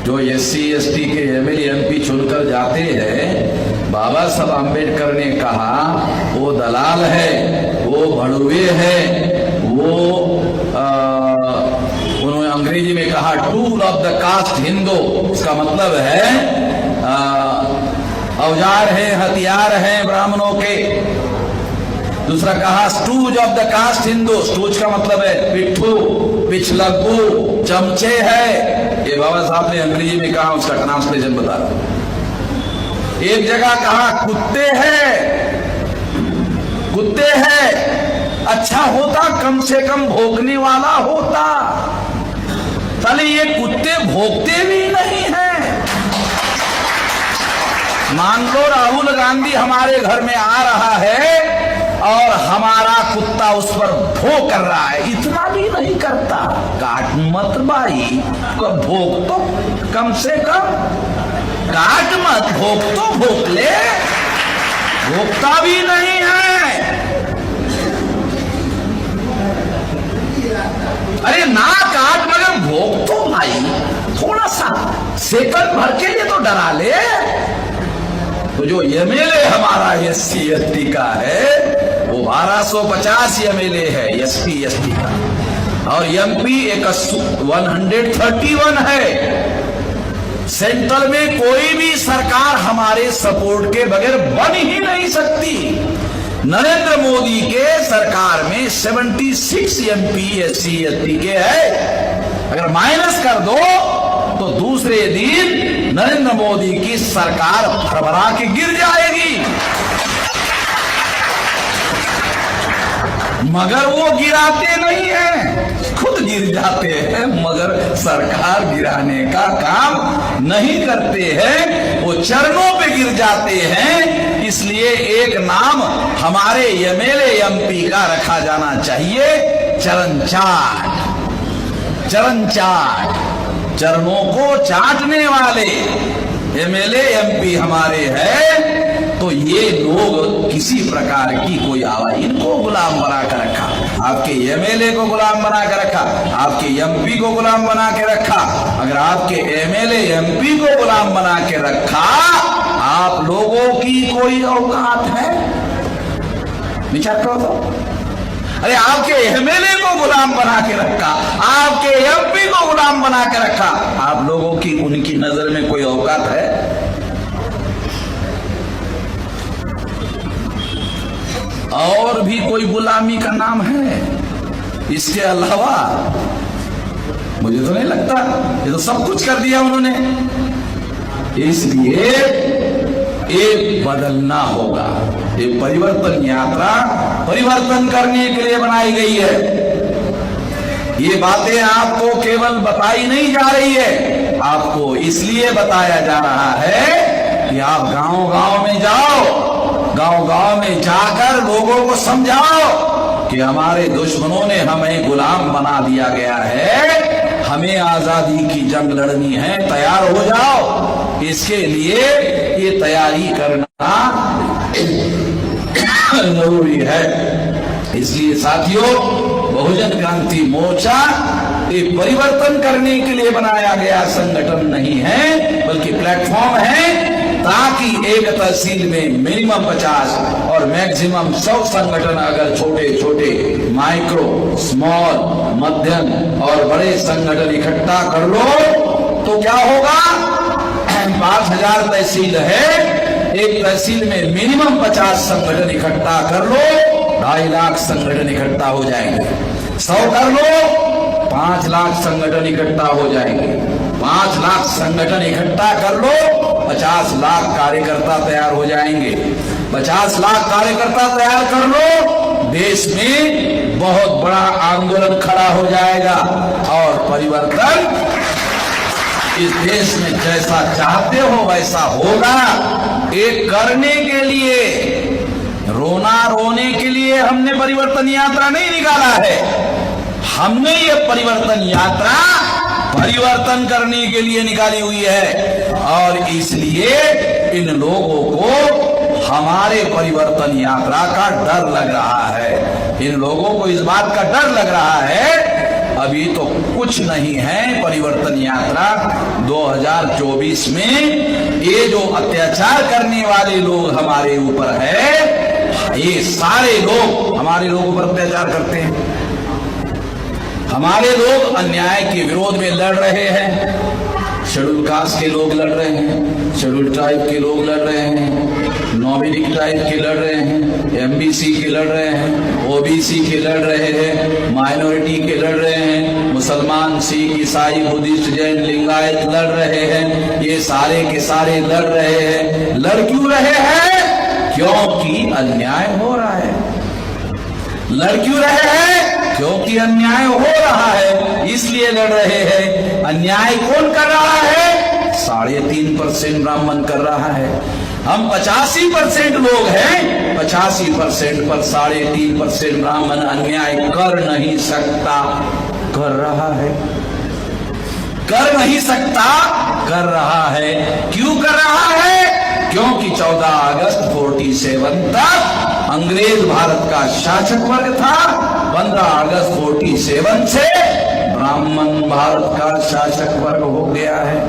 जो SC ST के MLA MP चुनकर जाते हैं, बाबा साहब आम्बेडकर ने कहा वो दलाल है, वो भड़ुए है, वो उन्होंने अंग्रेजी में कहा tool of the caste Hindu. इसका मतलब है औजार है, हथियार है ब्राह्मणों के। दूसरा कहा stooges of the caste Hindu. Stooges का मतलब है पिट्ठू, पिछलग्गू, चमचे है। ये बाबा साहब ने अंग्रेजी में कहा, उसका ट्रांसलेशन बता दो। एक जगह कहा कुत्ते हैं, कुत्ते हैं। अच्छा होता कम से कम भोंकने वाला होता। चले ये कुत्ते भोंकते भी नहीं हैं। मान लो राहुल गांधी हमारे घर में आ रहा है और हमारा कुत्ता उस पर भौंक कर रहा है, इतना भी नहीं करता। काट मत भाई, भौंक तो कम से कम, काट मत, भौंक तो भौंक ले। भौंकता भी नहीं है। अरे ना काट मगर भौंक तो भाई, थोड़ा सा सेकंड भर के लिए तो डरा ले। तो जो MLA हमारा SC ST का है वो 1250 MLA है SC ST का, और MP 131 है। सेंट्रल में कोई भी सरकार हमारे सपोर्ट के बगैर बन ही नहीं सकती। नरेंद्र मोदी के सरकार में 76 MP SC ST के है। अगर माइनस कर दो तो दूसरे दिन नरेंद्र मोदी की सरकार भरभरा के गिर जाएगी। मगर वो गिराते नहीं हैं, खुद गिर जाते हैं, मगर सरकार गिराने का काम नहीं करते हैं, वो चरणों पे गिर जाते हैं। इसलिए एक नाम हमारे MLA MP का रखा जाना चाहिए, चरण चाट। चरण चाट, चरणों को चाटने वाले MLA MP हमारे हैं। तो ये लोग किसी प्रकार की कोई आवाज, इनको गुलाम बना कर रखा, आपके MLA को गुलाम बना कर रखा, आपके MP को गुलाम बना के रखा। अगर आपके MLA MP को गुलाम बना के रखा, आप लोगों की कोई औकात है? विचार करो तो। अरे आपके MLA को गुलाम बना के रखा, आपके MP को गुलाम बना के रखा, आप लोगों की उनकी नजर में कोई औकात है? और भी कोई गुलामी का नाम है इसके अलावा? मुझे तो नहीं लगता। ये तो सब कुछ कर दिया उन्होंने। इसलिए एक बदलना होगा। ये परिवर्तन यात्रा परिवर्तन करने के लिए बनाई गई है। ये बातें आपको केवल बताई नहीं जा रही है, आपको इसलिए बताया जा रहा है कि आप गांव-गांव में जाओ, गांव-गांव में जाकर लोगों को समझाओ कि हमारे दुश्मनों ने हमें गुलाम बना दिया गया है, हमें आजादी की जंग लड़नी है, तैयार हो जाओ। इसके लिए ये तैयारी करना जरूरी है। इसलिए साथियों, बहुजन क्रांति मोर्चा ये परिवर्तन करने के लिए बनाया गया संगठन नहीं है, बल्कि प्लेटफॉर्म है, ताकि एक तहसील में मिनिमम 50 और मैक्सिमम 100 संगठन, अगर छोटे छोटे माइक्रो, स्मॉल, मध्यम और बड़े संगठन इकट्ठा कर लो तो क्या होगा? 5000 तहसील है, एक तहसील में मिनिमम 50 संगठन इकट्ठा कर लो, 2.5 लाख संगठन इकट्ठा हो जाएंगे। 100 कर लो, 5 लाख संगठन इकट्ठा हो जाएंगे। 5 लाख संगठन इकट्ठा कर लो, 50 लाख कार्यकर्ता तैयार हो जाएंगे। 50 लाख कार्यकर्ता तैयार कर लो, देश में बहुत बड़ा आंदोलन खड़ा हो जाएगा और परिवर्तन इस देश में जैसा चाहते हो वैसा होगा। एक करने के लिए, रोना रोने के लिए हमने परिवर्तन यात्रा नहीं निकाला है। हमने ये परिवर्तन यात्रा परिवर्तन करने के लिए निकाली हुई है, और इसलिए इन लोगों को हमारे परिवर्तन यात्रा का डर लग रहा है। इन लोगों को इस बात का डर लग रहा है अभी तो कुछ नहीं है। परिवर्तन यात्रा 2024 में ये जो अत्याचार करने वाले लोग हमारे ऊपर है, ये सारे लोग हमारे लोगों पर अत्याचार करते हैं। हमारे लोग अन्याय के विरोध में लड़ रहे हैं। शेड्यूल कास्ट के लोग लड़ रहे हैं, शेड्यूल ट्राइब के लोग लड़ रहे हैं, नॉमिनी ट्राइब के लड़ रहे हैं, एमबीसी के लड़ रहे हैं, ओबीसी के लड़ रहे हैं, माइनॉरिटी के लड़ रहे हैं, मुसलमान, सिख, ईसाई, बुद्धिस्ट, जैन, लिंगायत लड़ रहे हैं। ये सारे के सारे लड़ रहे हैं। लड़ क्यों रहे हैं? क्योंकि अन्याय हो रहा है। लड़ क्यों रहे हैं? क्योंकि अन्याय हो रहा है, इसलिए लड़ रहे हैं। अन्याय कौन कर रहा है? 3.5% ब्राह्मण कर रहा है। हम 85% लोग हैं, 85% पर 3.5% ब्राह्मण अन्याय कर नहीं सकता। कर रहा है, कर नहीं सकता, कर रहा है। क्यों कर रहा है? क्योंकि 14 अगस्त 47 तक अंग्रेज भारत का शासक वर्ग था। 15 अगस्त 47 से ब्राह्मण भारत का शासक वर्ग हो गया है।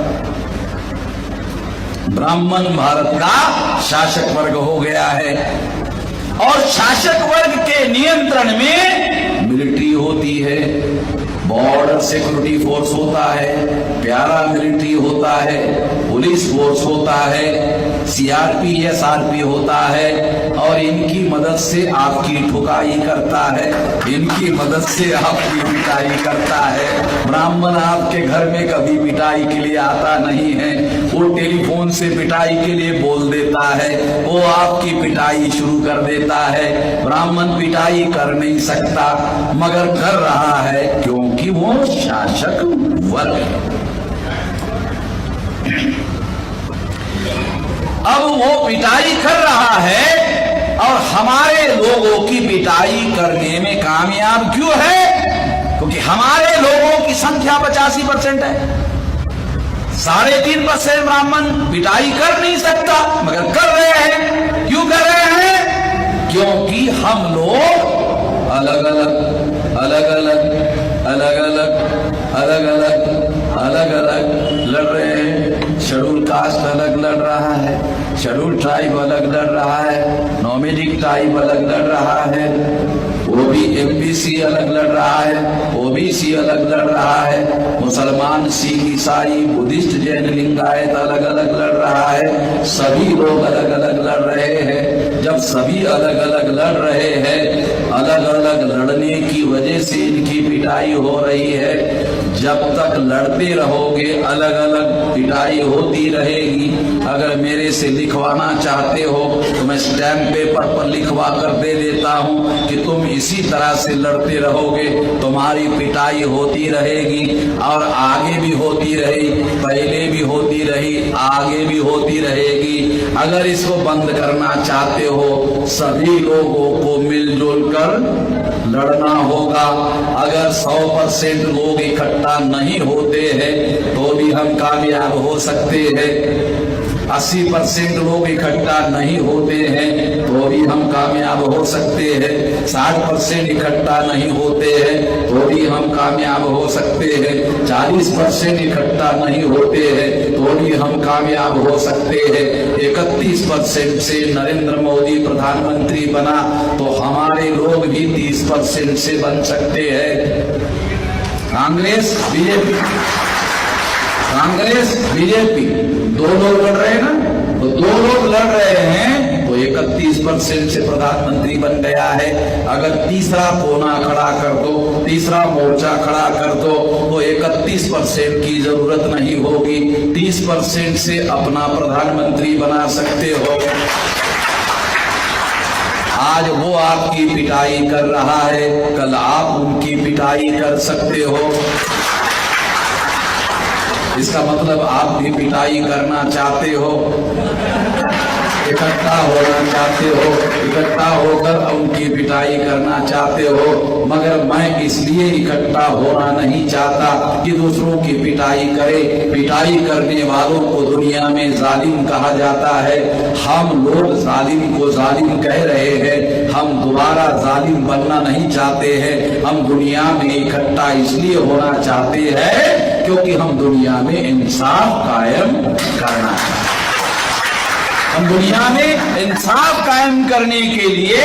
ब्राह्मण भारत का शासक वर्ग हो गया है। और शासक वर्ग के नियंत्रण में मिलिट्री होती है, बॉर्डर सिक्योरिटी फोर्स होता है, प्यारा मिलिट्री होता है, पुलिस फोर्स होता है, सीआरपी एसआरपी होता है। और इनकी मदद से आपकी ठुकाई करता है, इनकी मदद से आपकी पिटाई करता है। ब्राह्मण आपके घर में कभी पिटाई के लिए आता नहीं है, वो टेलीफोन से पिटाई के लिए बोल देता है, वो आपकी पिटाई शुरू कर देता है। ब्राह्मण पिटाई कर नहीं सकता, मगर कर रहा है क्योंकि वो शासक वर्ग है। अब वो पिटाई कर रहा है और हमारे लोगों की पिटाई करने में कामयाब क्यों है? क्योंकि हमारे लोगों की संख्या 85% है। 3.5% ब्राह्मण पिटाई कर नहीं सकता, मगर कर रहे हैं। क्यों कर रहे हैं? क्योंकि हम लोग अलग अलग अलग अलग अलग अलग अलग अलग अलग अलग लड़ रहे हैं। शेड्यूल कास्ट अलग लड़ रहा है, शेड्यूल ट्राइब अलग लड़ रहा है, नॉमिनी ट्राइब अलग लड़ रहा है, वो भी एमबीसी अलग लड़ रहा है, ओबीसी अलग लड़ रहा है, मुसलमान, सिख, ईसाई, बुद्धिस्ट, जैन, लिंगायत अलग अलग लड़ रहा है। सभी लोग अलग अलग लड़ रहे हैं। जब सभी अलग अलग लड़ रहे हैं, अलग अलग लड़ने की वजह से इनकी पिटाई हो रही है। जब तक लड़ते रहोगे अलग अलग पिटाई होती रहेगी। अगर मेरे से लिखवाना चाहते हो तो मैं स्टैम्प पेपर पर लिखवा कर दे देता हूं कि तुम इसी तरह से लड़ते रहोगे, तुम्हारी पिटाई होती रहेगी और आगे भी होती रही, पहले भी होती रही, आगे भी होती रहेगी। अगर इसको बंद करना चाहते हो, सभी लोगों को मिलजुल कर लड़ना होगा। अगर 100% लोग इकट्ठा नहीं होते हैं तो भी हम कामयाब हो सकते हैं। 80% लोग इकट्ठा नहीं होते हैं तो भी हम कामयाब हो सकते हैं। 60% इकट्ठा नहीं होते हैं तो भी हम कामयाब हो सकते हैं। 40% इकट्ठा नहीं होते हैं तो भी हम कामयाब हो सकते हैं। 31% से नरेंद्र मोदी प्रधानमंत्री बना तो हमारे लोग भी 30% से बन सकते हैं। कांग्रेस बीजेपी दो लोग लड़ रहे हैं ना, तो दो लोग लड़ रहे हैं तो 31% से प्रधानमंत्री बन गया है। अगर तीसरा कोना खड़ा कर दो, तीसरा मोर्चा खड़ा कर दो तो 31% की जरूरत नहीं होगी, 30% से अपना प्रधानमंत्री बना सकते हो। आज वो आपकी पिटाई कर रहा है, कल आप उनकी पिटाई कर सकते हो। इसका मतलब आप भी पिटाई करना चाहते हो। इकट्ठा होना चाहते हो, इकट्ठा होकर उनकी पिटाई करना चाहते हो, मगर मैं इसलिए इकट्ठा होना नहीं चाहता कि दूसरों की पिटाई करे। पिटाई करने वालों को दुनिया में जालिम कहा जाता है। हम लोग जालिम को जालिम कह रहे हैं, हम दोबारा जालिम बनना नहीं चाहते हैं। हम दुनिया में इकट्ठा इसलिए होना चाहते हैं क्योंकि हम दुनिया में इंसाफ कायम करना चाहते हैं। हम दुनिया में इंसाफ कायम करने के लिए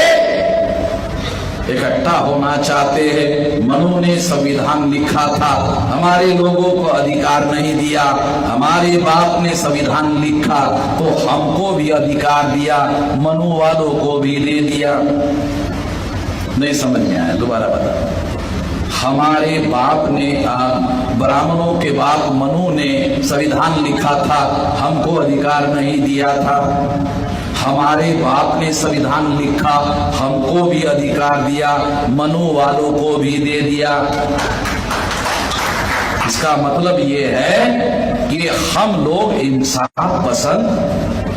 इकट्ठा होना चाहते हैं। मनु ने संविधान लिखा था, हमारे लोगों को अधिकार नहीं दिया। हमारे बाप ने संविधान लिखा तो हमको भी अधिकार दिया, मनु वालों को भी दे दिया। नहीं समझ में आया, दोबारा बता। हमारे बाप ने, ब्राह्मणों के बाप मनु ने संविधान लिखा था, हमको अधिकार नहीं दिया था। हमारे बाप ने संविधान लिखा, हमको भी अधिकार दिया, मनु वालों को भी दे दिया। इसका मतलब ये है कि हम लोग इंसाफ पसंद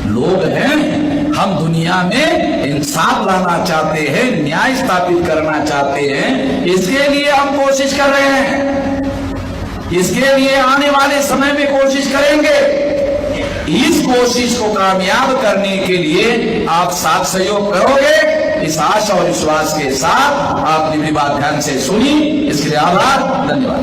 लोग हैं। हम दुनिया में इंसाफ लाना चाहते हैं, न्याय स्थापित करना चाहते हैं। इसके लिए हम कोशिश कर रहे हैं, इसके लिए आने वाले समय में कोशिश करेंगे। इस कोशिश को कामयाब करने के लिए आप साथ सहयोग करोगे, इस आशा और विश्वास के साथ आपने भी बात ध्यान से सुनी। इसके लिए आभार, धन्यवाद।